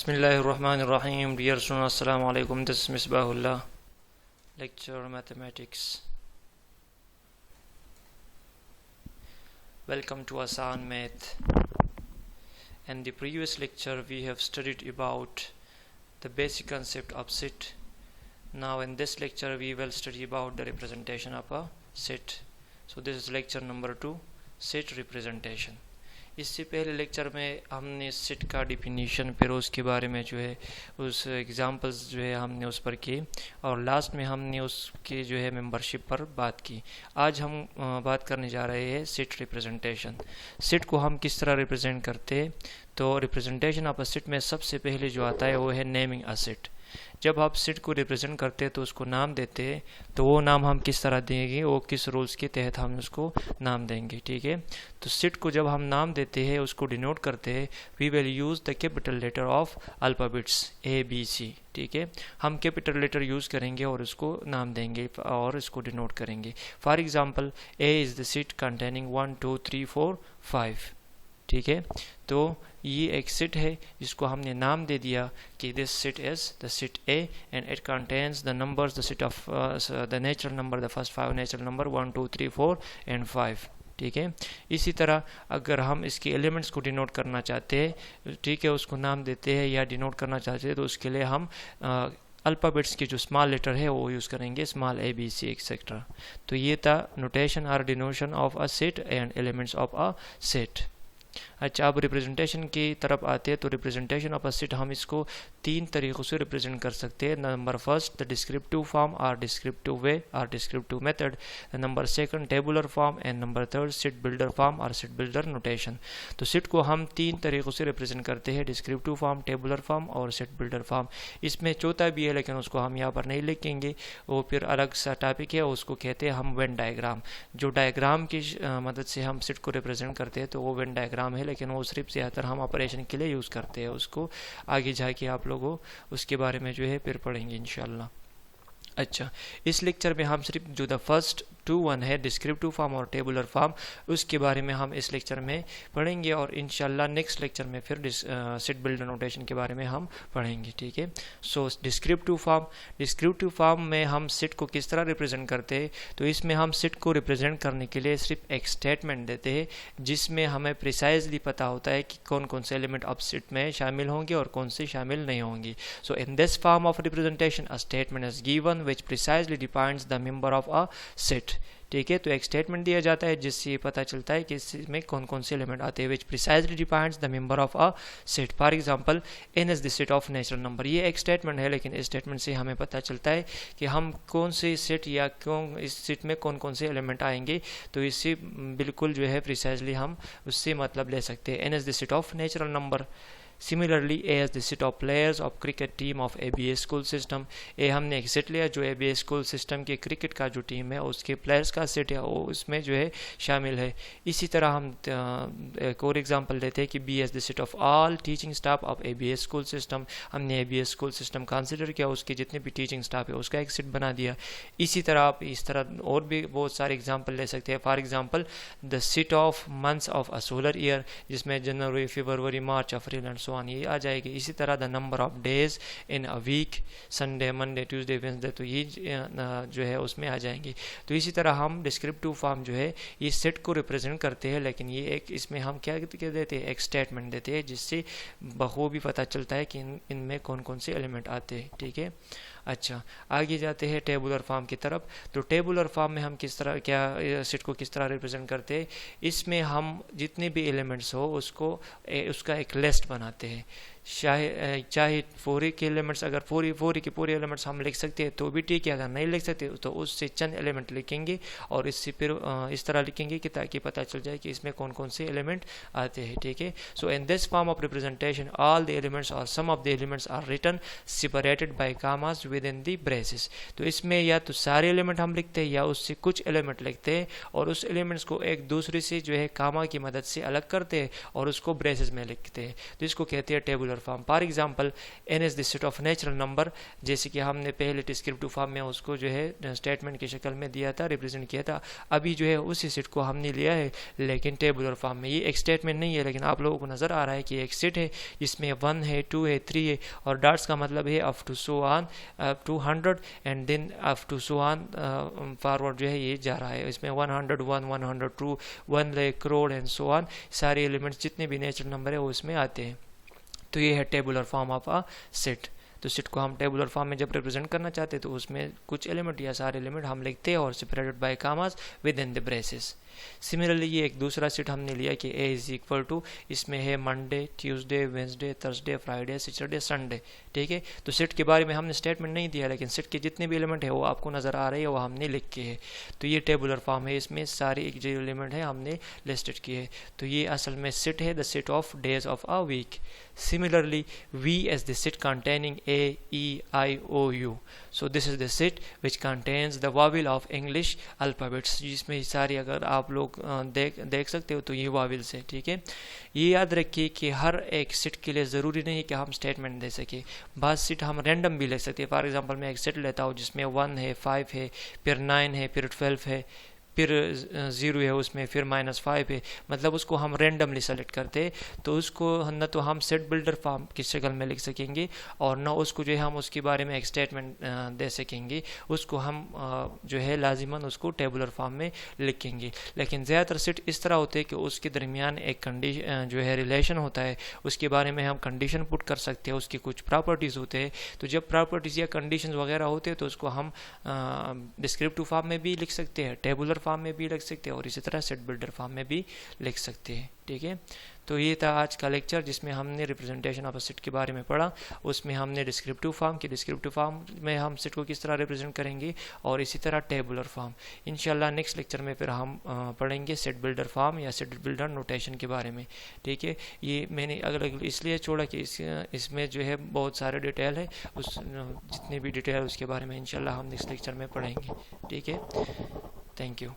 Bismillahirrahmanirrahim. Dear students, Assalamu alaikum. This is Misbahullah. Lecture Mathematics. Welcome to Asaan Math. In the previous lecture, we have studied about the basic concept of set. Now, in this lecture, we will study about the representation of a set. So, this is lecture number 2, set representation. इससे पहले lecture में हमने set का definition फिर उसके बारे में जो है उस एग्जांपल्स जो है हमने उस पर किए और लास्ट में हमने उसके जो है मेंबरशिप पर बात की। आज हम बात करने जा रहे हैं सेट रिप्रेजेंटेशन। सेट को हम किस तरह रिप्रेजेंट करते हैं, तो रिप्रेजेंटेशन ऑफ अ सेट में सबसे पहले जो आता है वो है नेमिंग अ सेट। जब आप सेट को रिप्रेजेंट करते हैं तो उसको नाम देते हैं, तो वो नाम हम किस तरह देंगे, वो किस रूल्स के तहत हम उसको नाम देंगे। ठीक है, तो सेट को जब हम नाम देते हैं, उसको डिनोट करते हैं, we will use the capital letter of alphabets ABC। ठीक है, हम कैपिटल लेटर यूज़ करेंगे और उसको नाम देंगे और इसको डिनोट करेंगे। For example, A is the set containing 1 2 3 4 5। ठीक है, तो ये एक सेट है जिसको हमने नाम दे दिया कि this set is the set A and it contains the numbers the set of the natural number, the first 5 natural number 1 2 3 4 and 5। ठीक है, इसी तरह अगर हम इसके एलिमेंट्स को डिनोट करना चाहते हैं, ठीक है, उसको नाम देते हैं या डिनोट करना चाहते हैं, तो उसके लिए हम अल्फ़ाबेट्स के जो स्मॉल लेटर है वो यूज़ करेंगे, स्मॉल ABC एक्सेट्रा। तो ये था नोटेशन और denotation of a set and elements of a set. अच्छा, अब रिप्रेजेंटेशन की तरफ आते हैं, तो रिप्रेजेंटेशन ऑफ अ सेट हम इसको 3 तरीक़ों से रिप्रेजेंट कर सकते हैं। Number first the descriptive form और डिस्क्रिप्टिव वे और descriptive method, number second tabular form and number third set builder form और सेट बिल्डर नोटेशन। तो सेट को हम 3 तरीक़ों से रिप्रेजेंट करते हैं, डिस्क्रिप्टिव फॉर्म, टेबुलर फॉर्म और सेट बिल्डर फॉर्म। इसमें चौथा भी है लेकिन उसको हम यहाँ पर नहीं लिखेंगे, वो फिर अलग सा टॉपिक है, उसको कहते हैं हम वेन डायग्राम। जो डायग्राम की मदद से हम सेट को रिप्रेजेंट करते हैं तो वो वेन डायग्राम है, लेकिन वो सिर्फ ज़्यादातर हम ऑपरेशन के लिए यूज़ करते हैं। उसको आगे जाके आप लोगों उसके बारे में जो है फिर पढ़ेंगे इंशाल्लाह। अच्छा, इस लेक्चर में हम सिर्फ जो द फर्स्ट 1 है डिस्क्रिप्टिव फॉर्म और टेबुलर फॉर्म, उसके बारे में हम इस लेक्चर में पढ़ेंगे और इंशाल्लाह नेक्स्ट लेक्चर में फिर सेट बिल्डर नोटेशन के बारे में हम पढ़ेंगे। ठीक है, सो डिस्क्रिप्टिव फॉर्म में हम सेट को किस तरह रिप्रेजेंट करते हैं, तो इसमें हम सेट को रिप्रेजेंट करने के लिए सिर्फ एक स्टेटमेंट देते हैं जिसमें हमें प्रिसाइजली पता होता है कि कौन कौन से एलिमेंट ऑफ सेट में शामिल होंगे और कौन से शामिल नहीं होंगे। So in this form of representation a statement is given which precisely defines the member of a set. ठीक है, तो एक स्टेटमेंट दिया जाता है जिससे ये पता चलता है कि इसमें कौन कौन से एलिमेंट आते हैं, which precisely defines the member of a set. For example, n is the set of natural number. ये एक स्टेटमेंट है, लेकिन इस स्टेटमेंट से हमें पता चलता है कि हम कौन से सेट या कौन इस सेट में कौन कौन से एलिमेंट आएंगे, तो इससे बिल्कुल जो है प्रिसाइजली हम उससे मतलब ले सकते हैं। n is the set of natural number. Similarly, A is the set of players of cricket team of ABA school system। A हमने एक सेट लिया जो ABA स्कूल सिस्टम के क्रिकेट का जो टीम है उसके प्लेयर्स का सेट है, वो उसमें जो है शामिल है। इसी तरह हम एक और एग्जांपल लेते हैं कि B is the set of all teaching staff of ABA school system. हमने ABA स्कूल सिस्टम कंसिडर किया, उसके जितने भी टीचिंग स्टाफ है उसका एक सेट बना दिया। इसी तरह आप इस तरह और भी बहुत सारे एग्जाम्पल ले सकते हैं। For example, the set of months of a solar year, जिसमें जनवरी, फरवरी, मार्च, अप्रैल एंड सो ऑन ये आ जाएगी। इसी तरह the number of days in a week, Sunday, Monday, Tuesday, Wednesday, तो ये जो है उसमें आ जाएंगे। तो इसी तरह हम डिस्क्रिप्टिव फॉर्म जो है ये सेट को रिप्रेजेंट करते हैं, लेकिन ये एक इसमें हम क्या देते हैं, एक स्टेटमेंट देते हैं जिससे बखूबी पता चलता है कि इनमें कौन कौन से एलिमेंट आते हैं। ठीक है, अच्छा, आगे जाते हैं टेबुलर फॉर्म की तरफ। तो टेबुलर फॉर्म में हम किस तरह क्या सेट को किस तरह रिप्रेजेंट करते हैं, इसमें हम जितने भी एलिमेंट्स हो उसका एक लिस्ट बनाते हैं। चाहे फोरी के एलिमेंट्स, अगर फोरी के पूरे एलिमेंट्स हम लिख सकते हैं तो भी ठीक है, अगर नहीं लिख सकते तो उससे चंद एलिमेंट लिखेंगे और इससे फिर इस तरह लिखेंगे कि ताकि पता चल जाए कि इसमें कौन कौन से एलिमेंट आते हैं। ठीक है, so in this form of representation all the elements और some of the elements are written separated by commas within the braces. तो इसमें या तो सारे एलिमेंट हम लिखते हैं या उससे कुछ एलिमेंट लिखते हैं और उस एलिमेंट्स को एक दूसरे से जो है कामा की मदद से अलग करते हैं और उसको ब्रेसेस में लिखते हैं। तो इसको कहते हैं tabular tabular form. For example n is the set of natural number, जैसे कि हमने पहले डिस्क्रिप्टिव फॉर्म में उसको जो है स्टेटमेंट की शक्ल में दिया था, रिप्रेजेंट किया था। अभी जो है उसी सेट को हमने लिया है लेकिन टेबुलर फॉर्म में। ये एक स्टेटमेंट नहीं है, लेकिन आप लोगों को नज़र आ रहा है कि एक सेट है जिसमें 1 है, 2 है, 3 है, और डॉट्स का मतलब है up to so on, up to 100 and then up to so on forward जो है ये जा रहा है। इसमें 101, 102, 1 lakh crore and so on, सारे एलिमेंट्स जितने भी नेचुरल नंबर है वो इसमें आते हैं। तो ये है tabular form of a set. तो सेट को हम टेबुलर फॉर्म में जब रिप्रेजेंट करना चाहते हैं तो उसमें कुछ एलिमेंट या सारे एलिमेंट हम लिखते हैं और separated by commas within the braces. Similarly ये एक दूसरा सेट हमने लिया कि a इज इक्वल टू, इसमें है Monday, Tuesday, Wednesday, Thursday, Friday, Saturday, Sunday. ठीक है, तो सेट के बारे में हमने स्टेटमेंट नहीं दिया, लेकिन सेट के जितने भी एलिमेंट है वो आपको नज़र आ रही है, वो हमने लिख के है। तो ये टेबुलर फॉर्म है, इसमें सारे जो एलिमेंट है हमने लिस्टेड किए है। तो ये असल में सेट है, the set of days of a week. Similarly, V is the set containing A, E, I, O, U. So this is the set which contains the vowel of English alphabets. जिसमें सारी अगर आप लोग देख सकते हो तो ये vowels है। ठीक है, ये याद रखिए कि हर एक सेट के लिए ज़रूरी नहीं है कि हम स्टेटमेंट दे सके। बाद सेट हम रैंडम भी ले सकते हैं। फॉर एग्जांपल मैं एक सेट लेता हूँ जिसमें 1 है, 5 है, फिर 9 है, फिर 12 है, फिर 0 है उसमें, फिर -5 है, मतलब उसको हम रेंडमली सेलेक्ट करते हैं। तो उसको न तो हम सेट बिल्डर फॉर्म की शक्ल में लिख सकेंगे और न उसको जो है हम उसके बारे में एक स्टेटमेंट दे सकेंगे। उसको हम जो है लाजिमन उसको टेबुलर फॉर्म में लिखेंगे। लेकिन ज़्यादातर सेट इस तरह होते हैं कि उसके दरमियान एक कंडीशन जो है रिलेशन होता है, उसके बारे में हम कंडीशन पुट कर सकते हैं, उसकी कुछ प्रॉपर्टीज़ होते हैं। तो जब प्रॉपर्टीज़ या कंडीशन वगैरह होते हैं तो उसको हम डिस्क्रिप्टिव फॉर्म में भी लिख सकते हैं, टेबुलर फॉर्म में भी लिख सकते हैं और इसी तरह सेट बिल्डर फॉर्म में भी लिख सकते हैं। ठीक है, तो ये था आज का लेक्चर जिसमें हमने रिप्रेजेंटेशन ऑफ अ सेट के बारे में पढ़ा। उसमें हमने डिस्क्रिप्टिव फॉर्म में हम सेट को किस तरह रिप्रेजेंट करेंगे और इसी तरह टेबुलर फॉर्म। इंशाल्लाह नेक्स्ट लेक्चर में फिर हम पढ़ेंगे सेट बिल्डर फॉर्म या सेट बिल्डर नोटेशन के बारे में। ठीक है, ये मैंने अलग इसलिए छोड़ा कि इसमें जो है बहुत सारे डिटेल है, उस जितनी भी डिटेल उसके बारे में इंशाल्लाह हम नेक्स्ट लेक्चर में पढ़ेंगे। ठीक है, थैंक यू।